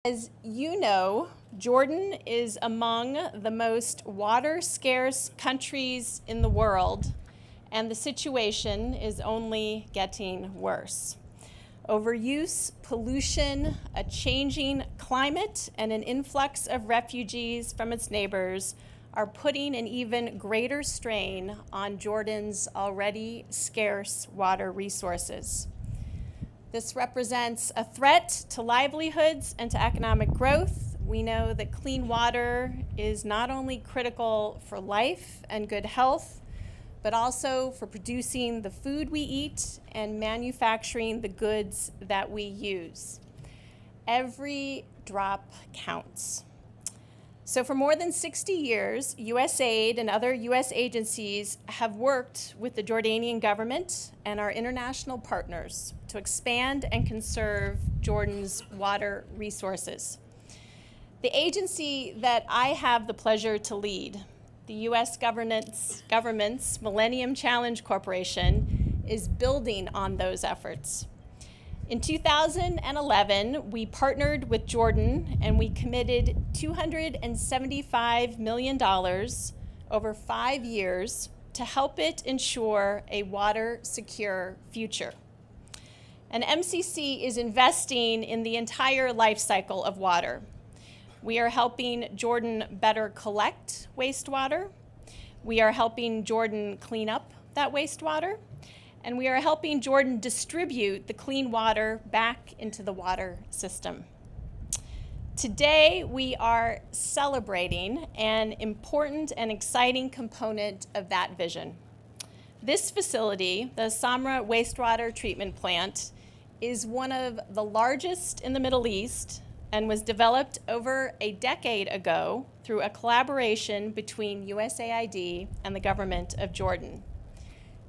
As you know, Jordan is among the most water-scarce countries in the world, and the situation is only getting worse. Overuse, pollution, a changing climate, and an influx of refugees from its neighbors are putting an even greater strain on Jordan's already scarce water resources. This represents a threat to livelihoods and to economic growth. We know that clean water is not only critical for life and good health, but also for producing the food we eat and manufacturing the goods that we use. Every drop counts. So for more than 60 years, USAID and other US agencies have worked with the Jordanian government and our international partners to expand and conserve Jordan's water resources. The agency that I have the pleasure to lead, the US government's Millennium Challenge Corporation, is building on those efforts. In 2011, we partnered with Jordan and we committed $275 million over 5 years to help it ensure a water-secure future. And MCC is investing in the entire life cycle of water. We are helping Jordan better collect wastewater. We are helping Jordan clean up that wastewater. And we are helping Jordan distribute the clean water back into the water system. Today, we are celebrating an important and exciting component of that vision. This facility, the As-Samra Wastewater Treatment Plant, is one of the largest in the Middle East and was developed over a decade ago through a collaboration between USAID and the government of Jordan.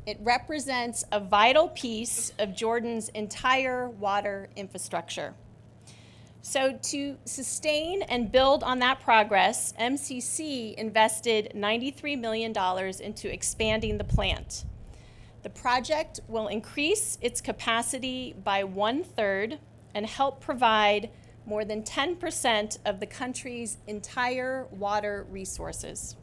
It represents a vital piece of Jordan's entire water infrastructure. So to sustain and build on that progress, MCC invested $93 million into expanding the plant. The project will increase its capacity by 1/3 and help provide more than 10% of the country's entire water resources.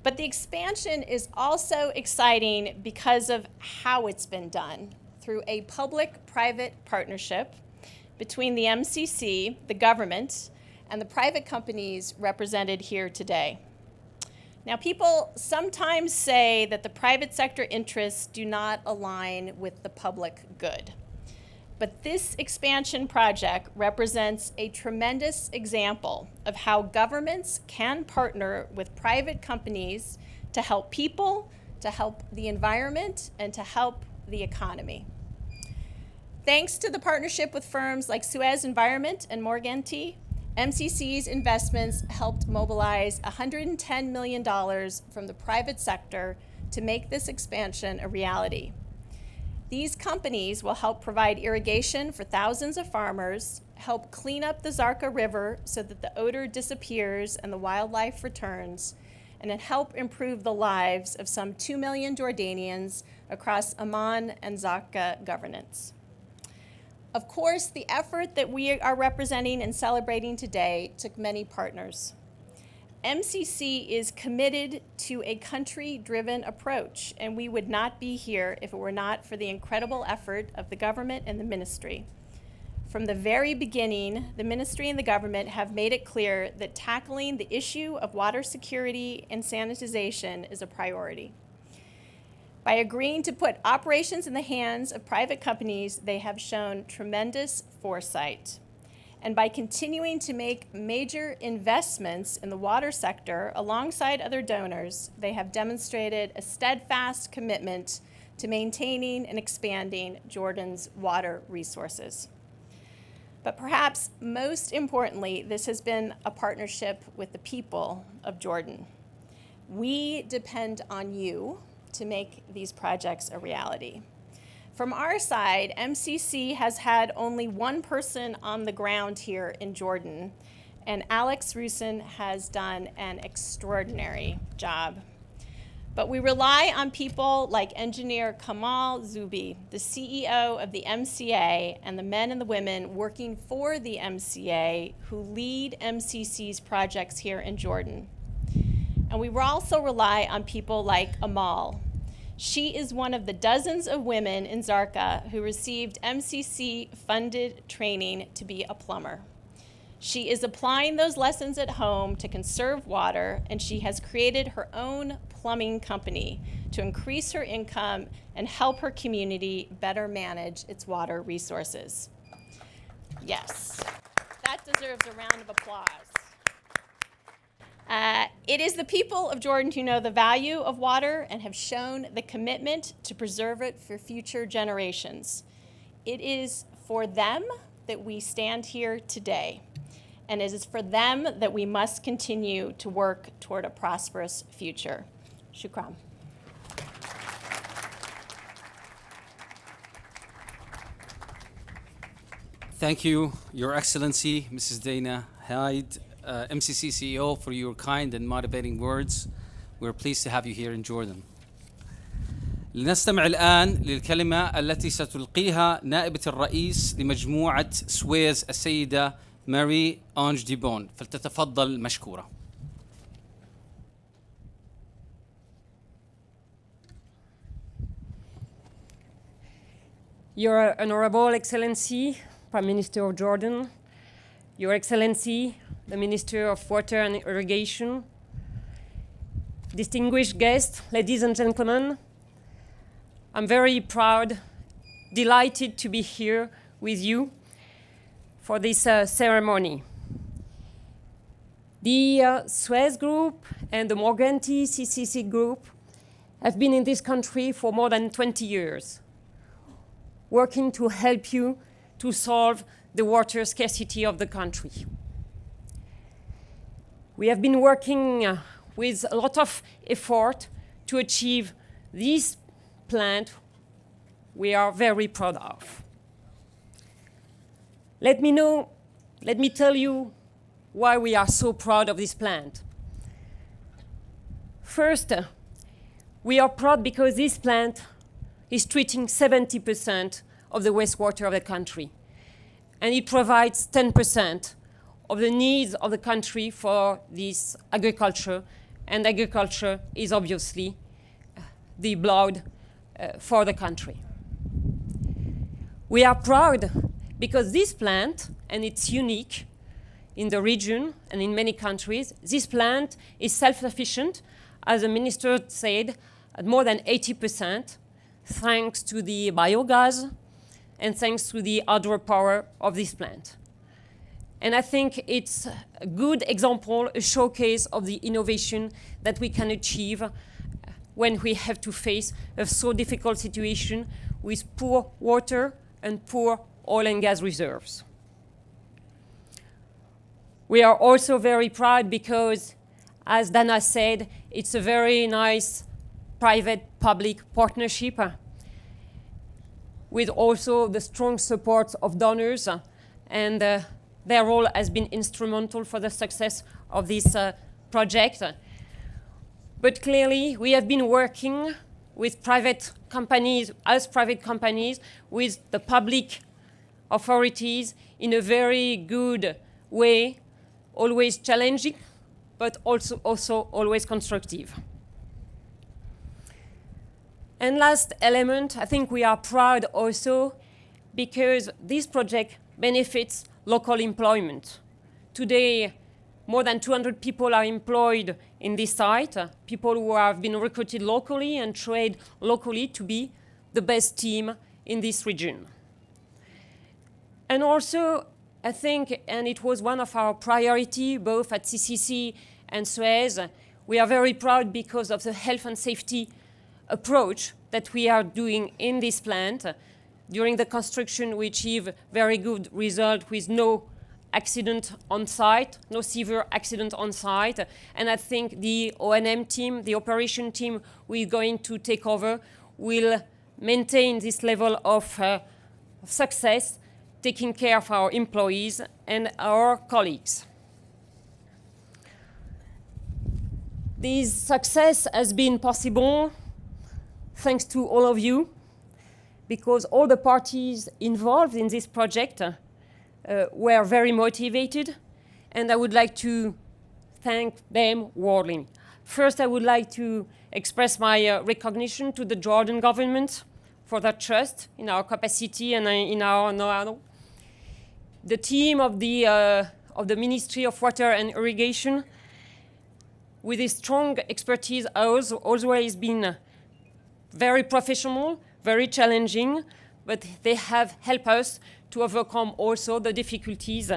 But the expansion is also exciting because of how it's been done, through a public-private partnership between the MCC, the government, and the private companies represented here today. Now, people sometimes say that the private sector interests do not align with the public good. But this expansion project represents a tremendous example of how governments can partner with private companies to help people, to help the environment, and to help the economy. Thanks to the partnership with firms like Suez Environment and Morganti, MCC's investments helped mobilize $110 million from the private sector to make this expansion a reality. These companies will help provide irrigation for thousands of farmers, help clean up the Zarqa River so that the odor disappears and the wildlife returns, and then help improve the lives of some 2 million Jordanians across Amman and Zarqa Governorates. Of course, the effort that we are representing and celebrating today took many partners. MCC is committed to a country-driven approach, and we would not be here if it were not for the incredible effort of the government and the ministry. From the very beginning, the ministry and the government have made it clear that tackling the issue of water security and sanitization is a priority. By agreeing to put operations in the hands of private companies, they have shown tremendous foresight. And by continuing to make major investments in the water sector alongside other donors, they have demonstrated a steadfast commitment to maintaining and expanding Jordan's water resources. But perhaps most importantly, this has been a partnership with the people of Jordan. We depend on you to make these projects a reality. From our side, MCC has had only one person on the ground here in Jordan, and Alex Rusin has done an extraordinary job. But we rely on people like engineer Kamal Zubi, the CEO of the MCA, and the men and the women working for the MCA who lead MCC's projects here in Jordan. And we also rely on people like Amal. She is one of the dozens of women in Zarqa who received MCC-funded training to be a plumber. She is applying those lessons at home to conserve water, and she has created her own plumbing company to increase her income and help her community better manage its water resources. Yes, that deserves a round of applause. It is the people of Jordan who know the value of water and have shown the commitment to preserve it for future generations. It is for them that we stand here today, and it is for them that we must continue to work toward a prosperous future. Shukran. Thank you, Your Excellency, Mrs. Dana Hyde, MCC CEO, for your kind and motivating words. We're pleased to have you here in Jordan. لنستمع الآن للكلمة التي ستلقيها نائبة الرئيس لمجموعة سويز السيدة ماري أنج ديبون، فلتتفضل مشكورة. Your Honorable Excellency, Prime Minister of Jordan, Your Excellency, the Minister of Water and Irrigation, distinguished guests, ladies and gentlemen, I'm very proud, delighted to be here with you for this ceremony. The Suez Group and the Morganti CCC Group have been in this country for more than 20 years, working to help you to solve the water scarcity of the country. We have been working with a lot of effort to achieve this plant we are very proud of. Let me tell you why we are so proud of this plant. First, we are proud because this plant is treating 70% of the wastewater of the country, and it provides 10% of the needs of the country for this agriculture, and agriculture is obviously the blood for the country. We are proud because this plant, and it's unique in the region and in many countries, this plant is self-sufficient, as the minister said, at more than 80%, thanks to the biogas and thanks to the hydropower of this plant. And I think it's a good example, a showcase of the innovation that we can achieve when we have to face a so difficult situation with poor water and poor oil and gas reserves. We are also very proud because, as Dana said, it's a very nice private-public partnership with also the strong support of donors, and their role has been instrumental for the success of this project. But clearly, we have been working with private companies, with the public authorities in a very good way, always challenging, but also always constructive. And last element, I think we are proud also because this project benefits local employment. Today, more than 200 people are employed in this site, people who have been recruited locally and trained locally to be the best team in this region. And also, I think, and it was one of our priority, both at CCC and Suez, we are very proud because of the health and safety approach that we are doing in this plant. During the construction, we achieve very good result with no accident on site, no severe accident on site. And I think the O&M team, the operation team we're going to take over, will maintain this level of success, taking care of our employees and our colleagues. This success has been possible thanks to all of you, because all the parties involved in this project were very motivated, and I would like to thank them warmly. First, I would like to express my recognition to the Jordan government for their trust in our capacity and in our know-how. The team of the Ministry of Water and Irrigation, with its strong expertise, has always been very professional, very challenging, but they have helped us to overcome also the difficulties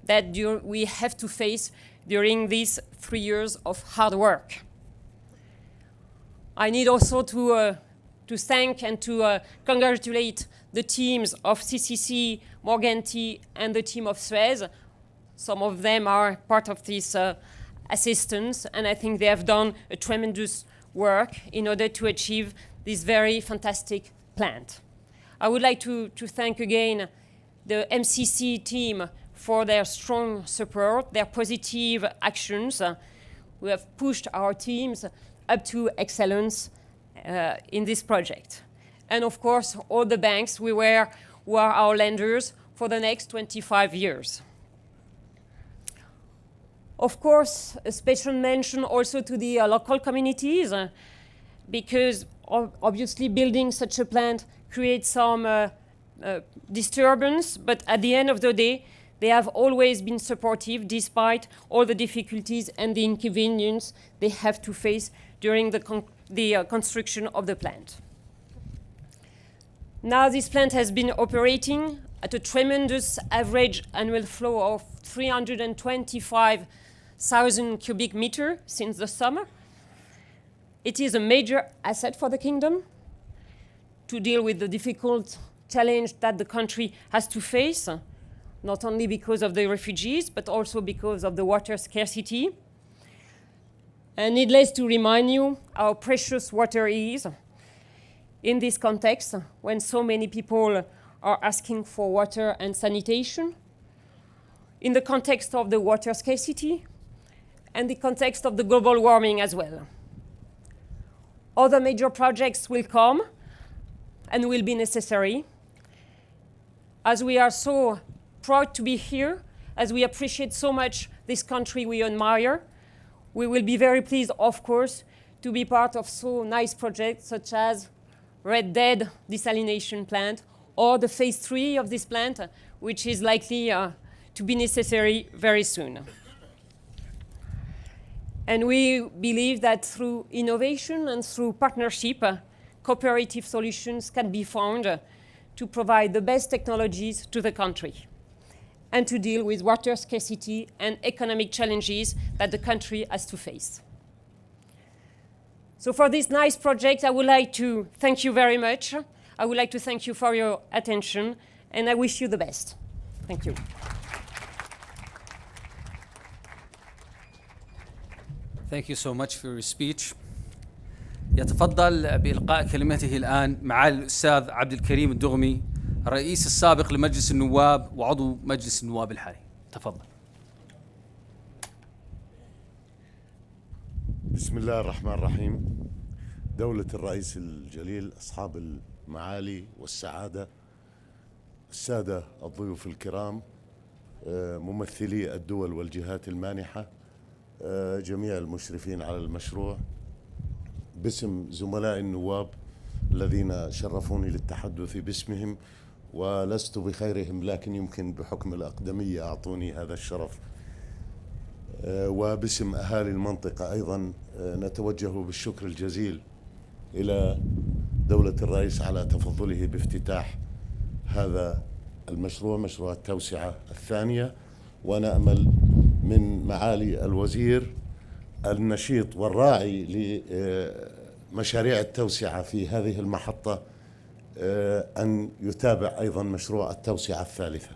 that we have to face during these 3 years of hard work. I need also to thank and to congratulate the teams of CCC, Morganti, and the team of Suez. Some of them are part of this assistance, and I think they have done a tremendous work in order to achieve this very fantastic plant. I would like to thank again the MCC team for their strong support, their positive actions. We have pushed our teams up to excellence in this project. And of course, all the banks who are our lenders for the next 25 years. Of course, a special mention also to the local communities, because obviously building such a plant creates some disturbance, but at the end of the day, they have always been supportive despite all the difficulties and the inconvenience they have to face during the construction of the plant. Now this plant has been operating at a tremendous average annual flow of 325,000 cubic meters since the summer. It is a major asset for the kingdom to deal with the difficult challenge that the country has to face, not only because of the refugees, but also because of the water scarcity. And needless to remind you how precious water is in this context, when so many people are asking for water and sanitation, in the context of the water scarcity, and the context of the global warming as well. Other major projects will come and will be necessary. As we are so proud to be here, as we appreciate so much this country we admire, we will be very pleased, of course, to be part of so nice projects such as Red Dead desalination plant or the phase 3 of this plant, which is likely to be necessary very soon. And we believe that through innovation and through partnership, cooperative solutions can be found to provide the best technologies to the country and to deal with water scarcity and economic challenges that the country has to face. So for this nice project, I would like to thank you very much. I would like to thank you for your attention, and I wish you the best. Thank you. Thank you so much for your speech. يتفضل بإلقاء كلمته الآن معالي الأستاذ عبد الكريم الدغمي، الرئيس السابق لمجلس النواب وعضو مجلس النواب الحالي. تفضل. بسم الله الرحمن الرحيم. دولة الرئيس الجليل، أصحاب المعالي والسعادة، السادة الضيوف الكرام، ممثلي الدول والجهات المانحة، جميع المشرفين على المشروع، باسم زملاء النواب الذين شرفوني للتحدث باسمهم، ولست بخيرهم لكن يمكن بحكم الأقدمية أعطوني هذا الشرف، وباسم أهالي المنطقة أيضا نتوجه بالشكر الجزيل إلى دولة الرئيس على تفضله بافتتاح هذا المشروع، مشروع التوسعة الثانية. ونأمل من معالي الوزير النشيط والراعي لمشاريع التوسعة في هذه المحطة أن يتابع أيضا مشروع التوسعة الثالثة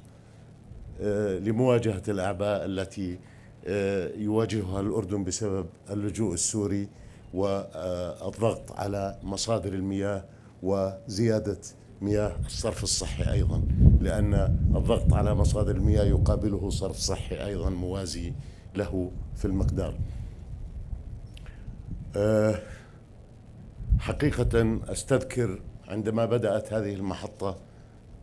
لمواجهة الأعباء التي يواجهها الأردن بسبب اللجوء السوري والضغط على مصادر المياه وزيادة مياه الصرف الصحي أيضا، لأن الضغط على مصادر المياه يقابله صرف صحي أيضا موازي له في المقدار. حقيقة أستذكر عندما بدأت هذه المحطة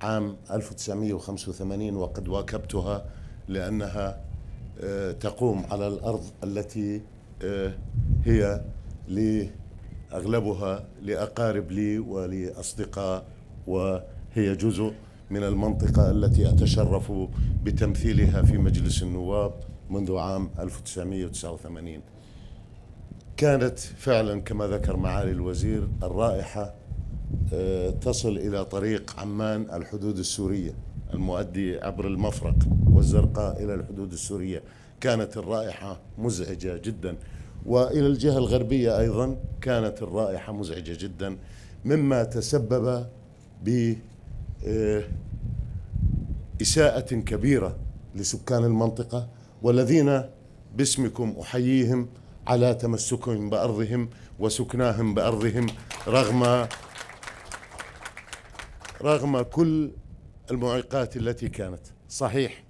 عام 1985 وقد واكبتها لأنها تقوم على الأرض التي هي أغلبها لأقارب لي ولأصدقاء، وهي جزء من المنطقة التي أتشرف بتمثيلها في مجلس النواب منذ عام 1989. كانت فعلا كما ذكر معالي الوزير الرائحة تصل إلى طريق عمان الحدود السورية المؤدي عبر المفرق والزرقاء إلى الحدود السورية. كانت الرائحة مزعجة جدا، وإلى الجهة الغربية أيضا كانت الرائحة مزعجة جدا، مما تسبب بإساءة كبيرة لسكان المنطقة، والذين باسمكم أحييهم على تمسكهم بأرضهم وسكناهم بأرضهم رغم كل المعيقات التي كانت. صحيح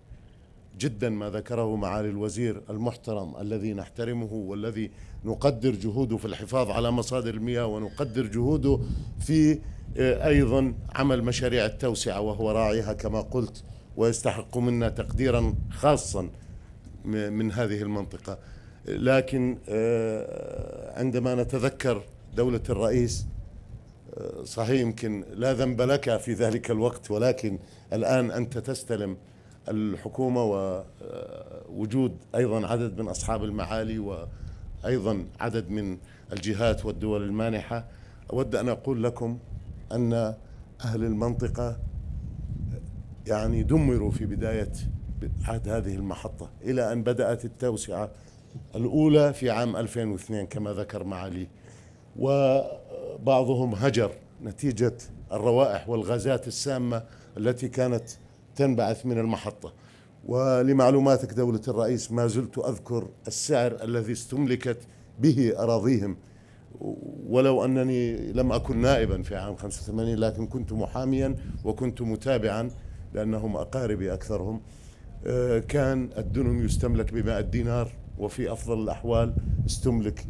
جدا ما ذكره معالي الوزير المحترم الذي نحترمه والذي نقدر جهوده في الحفاظ على مصادر المياه، ونقدر جهوده في أيضا عمل مشاريع التوسعة، وهو راعيها كما قلت، ويستحق منا تقديرا خاصا من هذه المنطقة. لكن عندما نتذكر دولة الرئيس، صحيح يمكن لا ذنب لك في ذلك الوقت، ولكن الآن أنت تستلم الحكومة ووجود أيضا عدد من أصحاب المعالي وأيضا عدد من الجهات والدول المانحة. أود أن أقول لكم أن أهل المنطقة يعني دمروا في بداية عهد هذه المحطة، إلى أن بدأت التوسعة الأولى في عام 2002 كما ذكر معالي، وبعضهم هجر نتيجة الروائح والغازات السامة التي كانت تنبعث من المحطة. ولمعلوماتك دولة الرئيس، ما زلت أذكر السعر الذي استملكت به أراضيهم، ولو أنني لم أكن نائبا في عام 85، لكن كنت محاميا وكنت متابعا لأنهم أقاربي أكثرهم. كان الدنم يستملك ب100 دينار، وفي أفضل الأحوال استملك